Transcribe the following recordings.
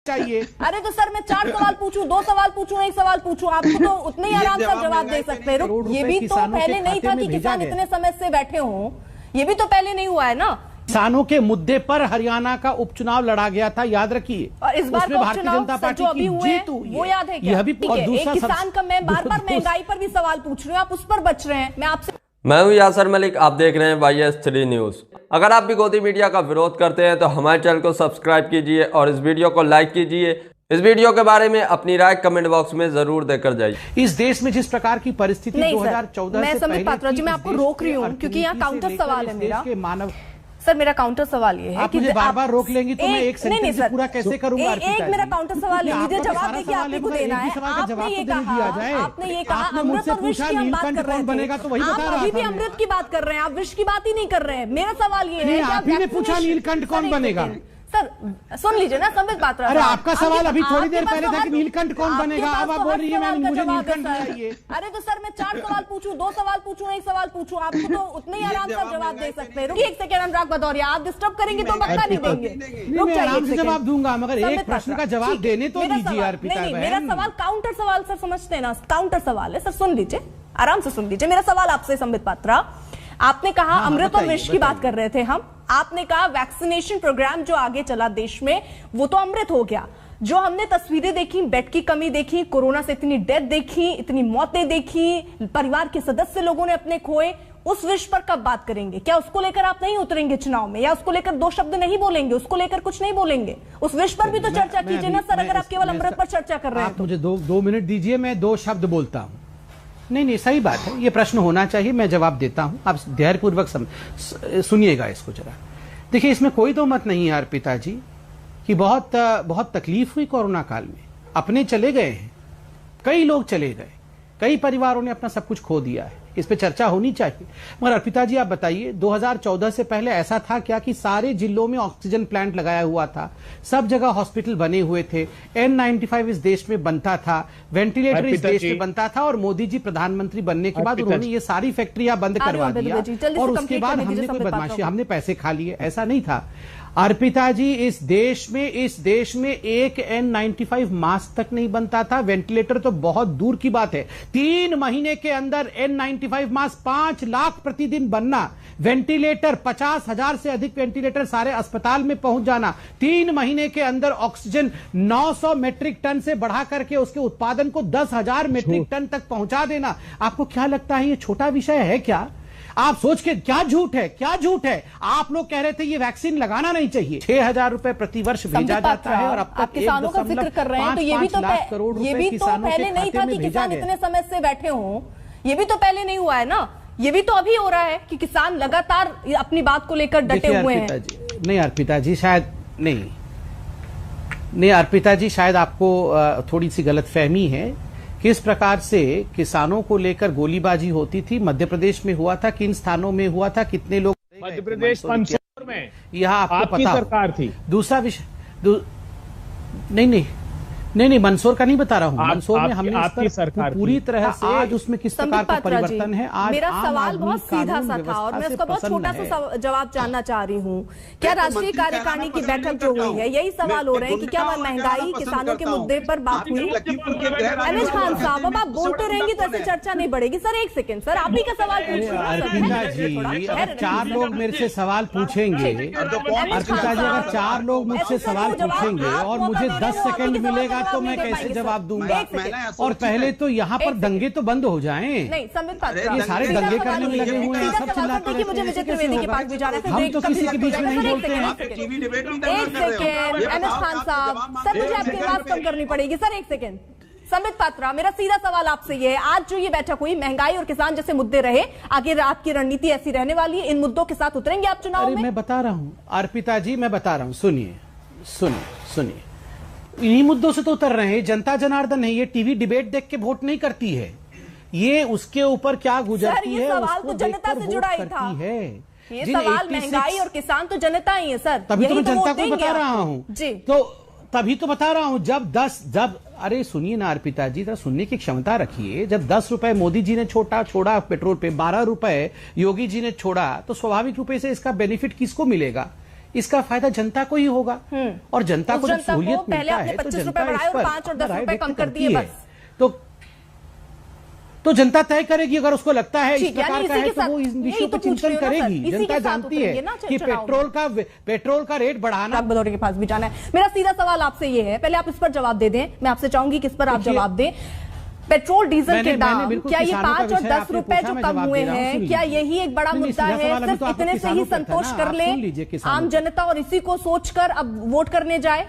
चाहिए। अरे तो सर मैं 4 सवाल पूछूं, 2 सवाल पूछूं, 1 सवाल पूछूं, आपको तो उतने ही आराम से जवाब दे सकते हैं। ये भी तो पहले नहीं था कि किसान इतने समय से बैठे हों, ये भी तो पहले नहीं हुआ है ना। किसानों के मुद्दे पर हरियाणा का उपचुनाव लड़ा गया था, याद रखिए। और इस बार का भारतीय जनता पार्टी की जीत हुई, वो याद है क्या? यह भी एक किसान का मैं बार बार महंगाई पर भी सवाल पूछ रही हूँ, आप उस पर बच रहे हैं। मैं हूं यासर मलिक, आप देख रहे हैं YS3 न्यूज। अगर आप भी गोदी मीडिया का विरोध करते हैं तो हमारे चैनल को सब्सक्राइब कीजिए और इस वीडियो को लाइक कीजिए। इस वीडियो के बारे में अपनी राय कमेंट बॉक्स में जरूर देकर जाइए। इस देश में जिस प्रकार की परिस्थिति 2014 से पहले, पात्रा जी मैं आपको रोक रही हूँ क्योंकि यहाँ काउंटर सवाल है मेरा। सर मेरा काउंटर सवाल ये है कि मुझे बार बार रोक लेंगी तो मैं एक सेंटेंस से पूरा कैसे करूंगा? एक मेरा काउंटर सवाल ले लीजिए, जवाब देखिए आपने को देना है। आपने ये कहा अमृत और विष की हम बात कर रहे हैं, आप अभी भी अमृत की बात कर रहे हैं, आप विष की बात ही नहीं कर रहे हैं। मेरा सवाल ये है, आप ही ने पूछा नीलकंठ कौन बनेगा? सर सुन लीजिए ना संबित पात्रा। अरे आपका सवाल अभी थोड़ी देर पहले था कि नीलकंठ कौन बनेगा, अब आप बोल रही है मुझे नीलकंठ चाहिए। अरे तो सर मैं 4 सवाल पूछूं, 2 सवाल पूछूं, 1 सवाल पूछूं, आपको तो उतने ही आराम से जवाब दे सकते हैं। रुकिए एक सेकंड, अनुराग भदौरिया आप डिस्टर्ब करेंगे तो पक्का नहीं देंगे। मैं आराम से जवाब दूंगा, मगर एक प्रश्न का जवाब देने तो दीजिए अर्पिता बहन। मेरा सवाल काउंटर सवाल सर, समझते हैं ना, काउंटर सवाल है सर, सुन लीजिए, आराम से सुन लीजिए। मेरा सवाल आपसे संबित पात्रा, आपने कहा अमृत और विष की बात कर रहे थे हम, आपने कहा वैक्सीनेशन प्रोग्राम जो आगे चला देश में वो तो अमृत हो गया। जो हमने तस्वीरें देखी, बेड की कमी देखी, कोरोना से इतनी डेथ देखी, इतनी मौतें देखी, परिवार के सदस्य लोगों ने अपने खोए, उस विष पर कब बात करेंगे? क्या उसको लेकर आप नहीं उतरेंगे चुनाव में, या उसको लेकर 2 शब्द नहीं बोलेंगे, उसको लेकर कुछ नहीं बोलेंगे? उस विष पर भी तो चर्चा कीजिए ना सर, अगर आप केवल अमृत पर चर्चा कर रहे हैं तो। मुझे 2 मिनट दीजिए, मैं 2 शब्द बोलता हूं। नहीं सही बात है, ये प्रश्न होना चाहिए, मैं जवाब देता हूं, आप धैर्यपूर्वक सुनिएगा इसको जरा। देखिए इसमें कोई तो मत नहीं है अर्पिता जी कि बहुत तकलीफ हुई कोरोना काल में, अपने चले गए हैं, कई लोग चले गए, कई परिवारों ने अपना सब कुछ खो दिया है, इस पे चर्चा होनी चाहिए। मगर अर्पिता जी आप बताइए 2014 से पहले ऐसा था क्या कि सारे जिलों में ऑक्सीजन प्लांट लगाया हुआ था, सब जगह हॉस्पिटल बने हुए थे, N95 इस देश में बनता था, वेंटिलेटर इस देश में बनता था, और मोदी जी प्रधानमंत्री बनने के बाद उन्होंने ये सारी फैक्ट्रियां बंद करवा दिया और उसके बाद हमने कोई बदमाशी, हमने पैसे खा लिए, ऐसा नहीं था अर्पिता जी। इस देश में एक N95 मास्क तक नहीं बनता था, वेंटिलेटर तो बहुत दूर की बात है। 3 महीने के अंदर N95 मास्क 5 लाख प्रतिदिन बनना, वेंटिलेटर 50,000 से अधिक वेंटिलेटर सारे अस्पताल में पहुंच जाना, 3 महीने के अंदर ऑक्सीजन 900 मेट्रिक टन से बढ़ा करके उसके उत्पादन को 10,000 मेट्रिक टन तक पहुंचा देना। आपको क्या लगता है ये छोटा विषय है क्या? आप सोच के क्या झूठ है? आप लोग कह रहे थे ये वैक्सीन लगाना नहीं चाहिए। 6,000 रुपए प्रति वर्ष भेजा जाता है और अब तक किसानों का जिक्र कर रहे हैं, तो ये भी तो पहले नहीं था कि किसान इतने समय से बैठे हों, ये भी तो पहले नहीं हुआ है ना, ये भी तो अभी हो रहा है कि किसान लगातार अपनी बात को लेकर डटे हुए हैं। नहीं अर्पिता जी शायद नहीं अर्पिता जी शायद आपको थोड़ी सी गलतफहमी है। किस प्रकार से किसानों को लेकर गोलीबाजी होती थी, मध्य प्रदेश में हुआ था, किन स्थानों में हुआ था, कितने लोग मध्य प्रदेश मंदसौर में, यहाँ आपको पता सरकार थी। दूसरा विषय नहीं मंदसौर का नहीं बता रहा हूँ, मंदसौर में हमने आपकी सरकार पूरी तरह से आज उसमें किस प्रकार का परिवर्तन है। आज मेरा सवाल बहुत सीधा सा था और मैं उसका बहुत छोटा सा जवाब जानना चाह रही हूँ। क्या राष्ट्रीय कार्यकारिणी की बैठक जो हुई है, यही सवाल हो रहे हैं कि क्या महंगाई किसानों के मुद्दे पर बात हुई? अनिश खान साहब अब आप बोलते रहेंगे तो ऐसे चर्चा नहीं बढ़ेगी। सर एक सेकंड, सर आप ही का सवाल पूछ अर्पिता जी, अगर 4 लोग मेरे से सवाल पूछेंगे, अर्पिता जी अगर 4 लोग मुझसे सवाल पूछेंगे और मुझे 10 सेकंड मिलेगा तो मैं कैसे जवाब दूंगा? और पहले तो यहाँ पर दंगे तो बंद हो जाएं। नहीं संबित पात्रा, ये सारे दंगे करने में लगे हुए हैं, सब चिल्लाते रहते हैं, मुझे त्रिवेदी के पास भी जाना है, हम तो किसी के बीच में नहीं बोलते हैं। एक सेकंड अनिश खान साहब, सर मुझे आपकी आवाज कम करनी पड़ेगी। सर एक सेकंड, संबित पात्रा मेरा सीधा सवाल आपसे ये है, आज जो ये बैठक हुई, महंगाई और किसान जैसे मुद्दे रहे, आगे आपकी रणनीति ऐसी रहने वाली है, इन मुद्दों के साथ उतरेंगे आप चुनाव में? मैं बता रहा हूँ अर्पिता जी, मैं बता रहा हूँ, सुनिए, इन्हीं मुद्दों से तो उतर रहे हैं। जनता जनार्दन है, ये टीवी डिबेट देख के वोट नहीं करती है, ये उसके ऊपर क्या गुजरती है उसको जनता से जुड़ा ही था। ये सवाल महंगाई और किसान तो जनता ही है सर, तभी तो मैं जनता को बता रहा हूँ जी, तो तभी तो बता रहा हूँ। जब अरे सुनिए ना अर्पिता जी, जरा सुनने की क्षमता रखिए। जब 10 रुपए मोदी जी ने छोड़ा पेट्रोल पे, 12 रुपए योगी जी ने छोड़ा, तो स्वाभाविक रूप से इसका बेनिफिट किसको मिलेगा? इसका फायदा जनता को ही होगा। और जनता को जब सहूलियत पहले मिलता आपने है तो 25 जनता रुपए बढ़ाए इस और पर 5 और 10 राय रुपए व्यक्त कम कर करती दिए है। बस। तो जनता तय करेगी, अगर उसको लगता है इस ठीक, यानी प्रकार का इसी है के तो वो साथ- इस यही विषय तो पर पूछ रही चिंतन हूँ ना सर, करेगी। इसी जनता के साथ जानती है उतरेंगे ना कि चुनाव में। पेट्रोल का रेट बढ़ाना। राग भदौरे के पास भी जाना है। मेरा सीधा सवाल आपसे ये है, पहले आप इस पर जवाब दे दें, मैं आपसे चाहूंगी कि इस पर आप जवाब दें। पेट्रोल डीजल के दाम क्या ये 5 और 10 रुपए जो कम हुए हैं, क्या यही एक बड़ा मुद्दा है? सिर्फ इतने से ही संतोष कर ले आम जनता और इसी को सोचकर अब वोट करने जाए?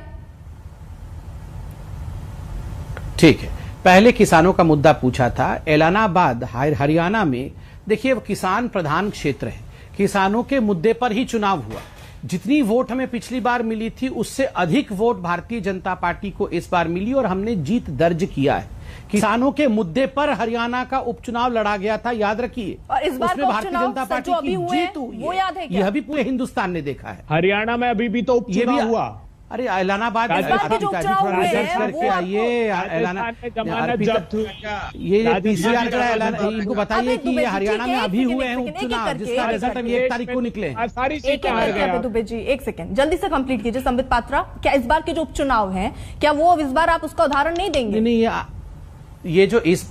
ठीक है, पहले किसानों का मुद्दा पूछा था। ऐलानाबाद हरियाणा में देखिए वो किसान प्रधान क्षेत्र है, किसानों के मुद्दे पर ही चुनाव हुआ। जितनी वोट हमें पिछली बार मिली थी उससे अधिक वोट भारतीय जनता पार्टी को इस बार मिली और हमने जीत दर्ज किया है। किसानों के मुद्दे पर हरियाणा का उपचुनाव लड़ा गया था, याद रखिए। और इस बार उसमें का भारतीय उपचुनाव जनता सर पार्टी जो अभी की हुए हैं, जीत हुई वो याद है क्या? यह भी पूरे हिंदुस्तान ने देखा है। हरियाणा में अभी भी तो उपचुनाव हुआ। अरे ऐलानाबाद इस बार के जो उपचुनाव हुए हैं, करके वो आइए। राजस्थान में जमानत जब्त हुई क्या? ये पीसीआर का ऐलान, इनको बताइए अबे कि दुबे ये जी, हरियाणा ठीक में है, अभी एक हुए सेकंड, हैं एक सेकंड, उपचुनाव, एक-एक जिसका करके, रिजल्ट अभी 1 तारीख को निकले हैं। सारी एक सीटें हार करके गया। दुबे जी, एक सेकंड जल्दी से कंप्लीट कीजिए। संबित पात्रा, क्या इस बार के जो उपचुनाव हैं, क्या वो इस बार आप उसका उदाहरण नहीं देंगे? नहीं, ये जो इस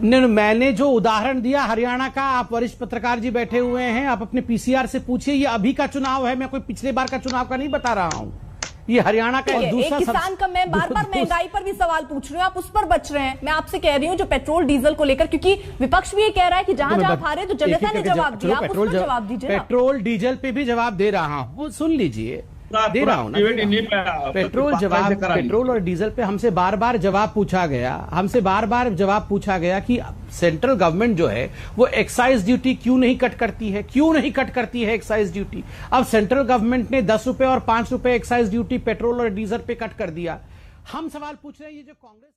मैंने जो उदाहरण दिया हरियाणा का, आप वरिष्ठ पत्रकार जी बैठे हुए हैं, आप अपने पीसीआर से पूछिए। ये अभी का चुनाव है, मैं कोई पिछले बार का चुनाव का नहीं बता रहा हूं। ये हरियाणा का एक किसान का मैं बार बार महंगाई पर भी सवाल पूछ रही हूँ, आप उस पर बच रहे हैं। मैं आपसे कह रही हूँ जो पेट्रोल डीजल को लेकर, क्योंकि विपक्ष भी ये कह रहा है कि जहां जहां हारे तो जनता ने जवाब दिया, आप उस पर जवाब दीजिए ना। पेट्रोल डीजल पे भी जवाब दे रहा हूं, वो सुन लीजिए, दे रहा हूं ना। पेट्रोल और डीजल पे हमसे बार बार जवाब पूछा गया कि सेंट्रल गवर्नमेंट जो है वो एक्साइज ड्यूटी क्यों नहीं कट करती है, एक्साइज ड्यूटी। अब सेंट्रल गवर्नमेंट ने 10 रुपए और 5 रुपए एक्साइज ड्यूटी पेट्रोल और डीजल पे कट कर दिया। हम सवाल पूछ रहे हैं, ये जो कांग्रेस